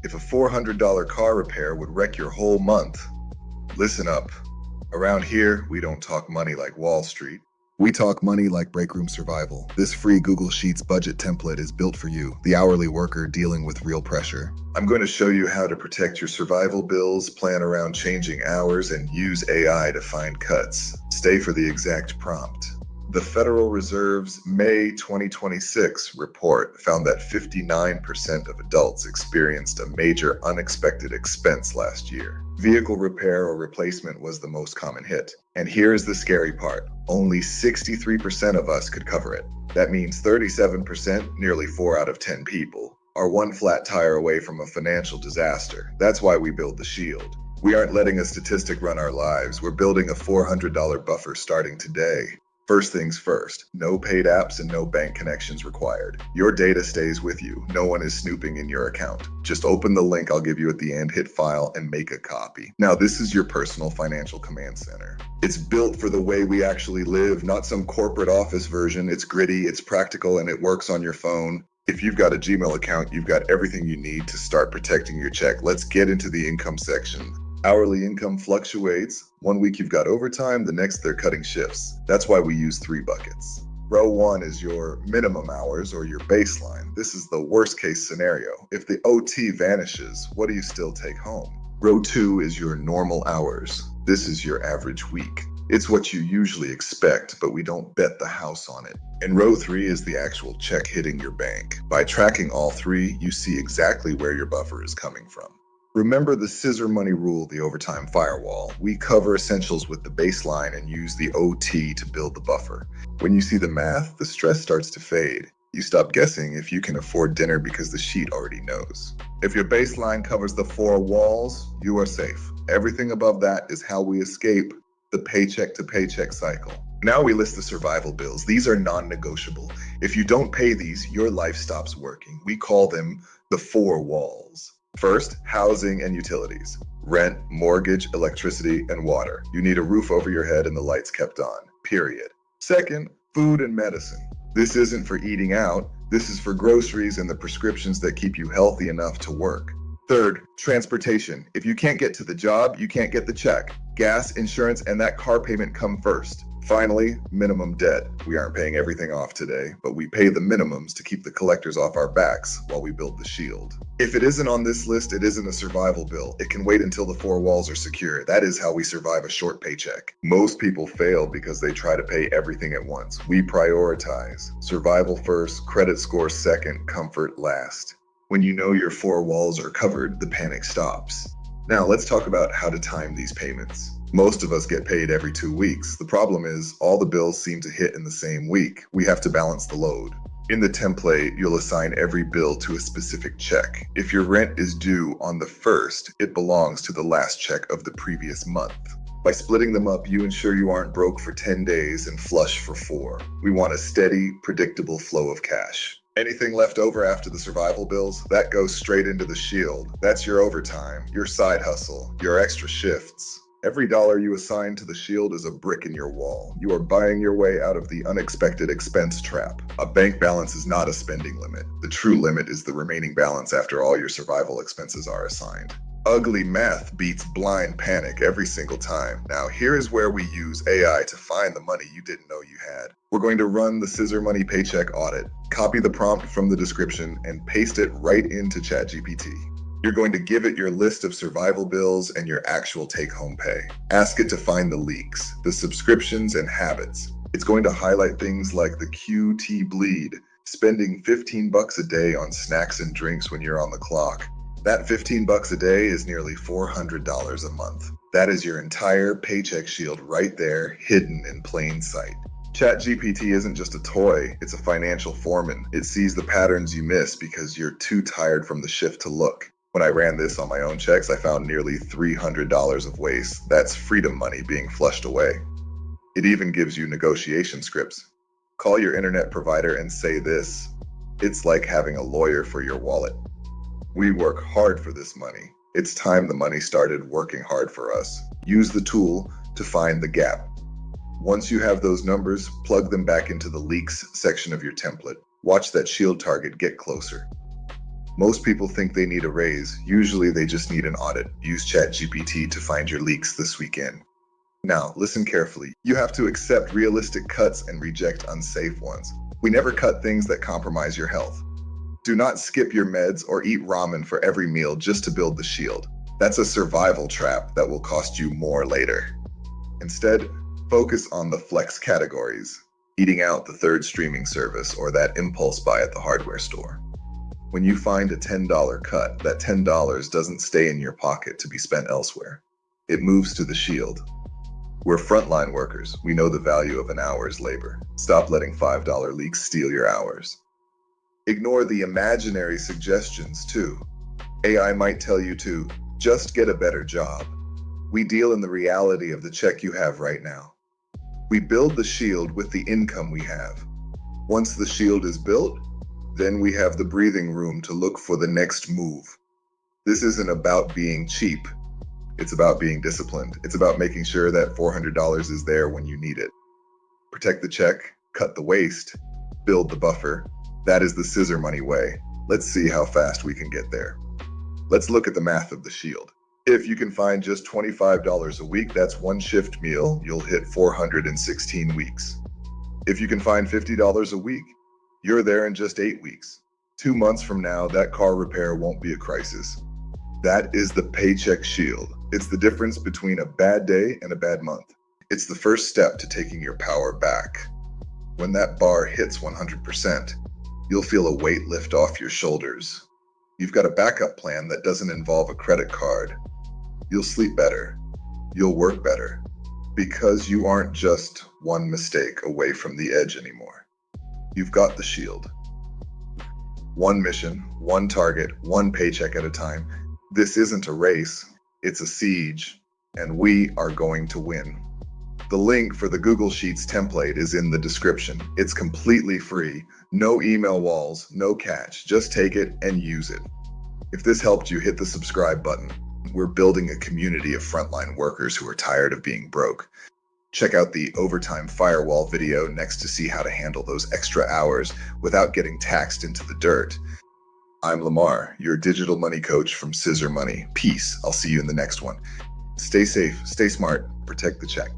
If a $400 car repair would wreck your whole month, listen up. Around here, we don't talk money like Wall Street. We talk money like breakroom survival. This free Google Sheets budget template is built for you, the hourly worker dealing with real pressure. I'm going to show you how to protect your survival bills, plan around changing hours, and use AI to find cuts. Stay for the exact prompt. The Federal Reserve's May 2026 report found that 59% of adults experienced a major unexpected expense last year. Vehicle repair or replacement was the most common hit. And here's the scary part. Only 63% of us could cover it. That means 37%, nearly 4 out of 10 people, are one flat tire away from a financial disaster. That's why we build the shield. We aren't letting a statistic run our lives. We're building a $400 buffer starting today. First things first, no paid apps and no bank connections required. Your data stays with you. No one is snooping in your account. Just open the link I'll give you at the end, hit file, and make a copy. Now, this is your personal financial command center. It's built for the way we actually live, not some corporate office version. It's gritty, it's practical, and it works on your phone. If you've got a Gmail account, you've got everything you need to start protecting your check. Let's get into the income section. Hourly income fluctuates. One week you've got overtime, the next they're cutting shifts. That's why we use 3 buckets. Row 1 is your minimum hours or your baseline. This is the worst case scenario. If the OT vanishes, what do you still take home? Row 2 is your normal hours. This is your average week. It's what you usually expect, but we don't bet the house on it. And row 3 is the actual check hitting your bank. By tracking all 3, you see exactly where your buffer is coming from. Remember the ScissorMoney rule, the overtime firewall. We cover essentials with the baseline and use the OT to build the buffer. When you see the math, the stress starts to fade. You stop guessing if you can afford dinner because the sheet already knows. If your baseline covers the 4 walls, you are safe. Everything above that is how we escape the paycheck-to-paycheck cycle. Now we list the survival bills. These are non-negotiable. If you don't pay these, your life stops working. We call them the 4 walls. First, housing and utilities. Rent, mortgage, electricity, and water. You need a roof over your head and the lights kept on, period. Second, food and medicine. This isn't for eating out. This is for groceries and the prescriptions that keep you healthy enough to work. Third, transportation. If you can't get to the job, you can't get the check. Gas, insurance, and that car payment come first. Finally, minimum debt. We aren't paying everything off today, but we pay the minimums to keep the collectors off our backs while we build the shield. If it isn't on this list, it isn't a survival bill. It can wait until the 4 walls are secure. That is how we survive a short paycheck. Most people fail because they try to pay everything at once. We prioritize. Survival first, credit score second, comfort last. When you know your 4 walls are covered, the panic stops. Now let's talk about how to time these payments. Most of us get paid every 2 weeks. The problem is all the bills seem to hit in the same week. We have to balance the load. In the template, you'll assign every bill to a specific check. If your rent is due on the 1st, it belongs to the last check of the previous month. By splitting them up, you ensure you aren't broke for 10 days and flush for 4. We want a steady, predictable flow of cash. Anything left over after the survival bills, that goes straight into the shield. That's your overtime, your side hustle, your extra shifts. Every dollar you assign to the shield is a brick in your wall. You are buying your way out of the unexpected expense trap. A bank balance is not a spending limit. The true limit is the remaining balance after all your survival expenses are assigned. Ugly math beats blind panic every single time. Now here is where we use AI to find the money you didn't know you had. We're going to run the ScissorMoney paycheck audit. Copy the prompt from the description and paste it right into ChatGPT. You're going to give it your list of survival bills and your actual take-home pay. Ask it to find the leaks, the subscriptions, and habits. It's going to highlight things like the QT bleed, spending $15 a day on snacks and drinks when you're on the clock. That $15 a day is nearly $400 a month. That is your entire paycheck shield right there, hidden in plain sight. ChatGPT isn't just a toy, it's a financial foreman. It sees the patterns you miss because you're too tired from the shift to look. When I ran this on my own checks, I found nearly $300 of waste. That's freedom money being flushed away. It even gives you negotiation scripts. Call your internet provider and say this. It's like having a lawyer for your wallet. We work hard for this money. It's time the money started working hard for us. Use the tool to find the gap. Once you have those numbers, plug them back into the leaks section of your template. Watch that shield target get closer. Most people think they need a raise. Usually they just need an audit. Use ChatGPT to find your leaks this weekend. Now, listen carefully. You have to accept realistic cuts and reject unsafe ones. We never cut things that compromise your health. Do not skip your meds or eat ramen for every meal just to build the shield. That's a survival trap that will cost you more later. Instead, focus on the flex categories, eating out, the third streaming service, or that impulse buy at the hardware store. When you find a $10 cut, that $10 doesn't stay in your pocket to be spent elsewhere. It moves to the shield. We're frontline workers. We know the value of an hour's labor. Stop letting $5 leaks steal your hours. Ignore the imaginary suggestions too. AI might tell you to just get a better job. We deal in the reality of the check you have right now. We build the shield with the income we have. Once the shield is built, then we have the breathing room to look for the next move. This isn't about being cheap. It's about being disciplined. It's about making sure that $400 is there when you need it. Protect the check, cut the waste, build the buffer. That is the ScissorMoney way. Let's see how fast we can get there. Let's look at the math of the shield. If you can find just $25 a week, that's one shift meal, you'll hit 416 weeks. If you can find $50 a week, you're there in just 8 weeks. 2 months from now, that car repair won't be a crisis. That is the paycheck shield. It's the difference between a bad day and a bad month. It's the first step to taking your power back. When that bar hits 100%, you'll feel a weight lift off your shoulders. You've got a backup plan that doesn't involve a credit card. You'll sleep better. You'll work better. Because you aren't just one mistake away from the edge anymore. You've got the shield. One mission, one target, one paycheck at a time. This isn't a race, it's a siege, and we are going to win. The link for the Google Sheets template is in the description. It's completely free, no email walls, no catch. Just take it and use it. If this helped you, hit the subscribe button. We're building a community of frontline workers who are tired of being broke. Check out the overtime firewall video next to see how to handle those extra hours without getting taxed into the dirt. I'm Lamar, your digital money coach from ScissorMoney. Peace. I'll see you in the next one. Stay safe, stay smart, protect the check.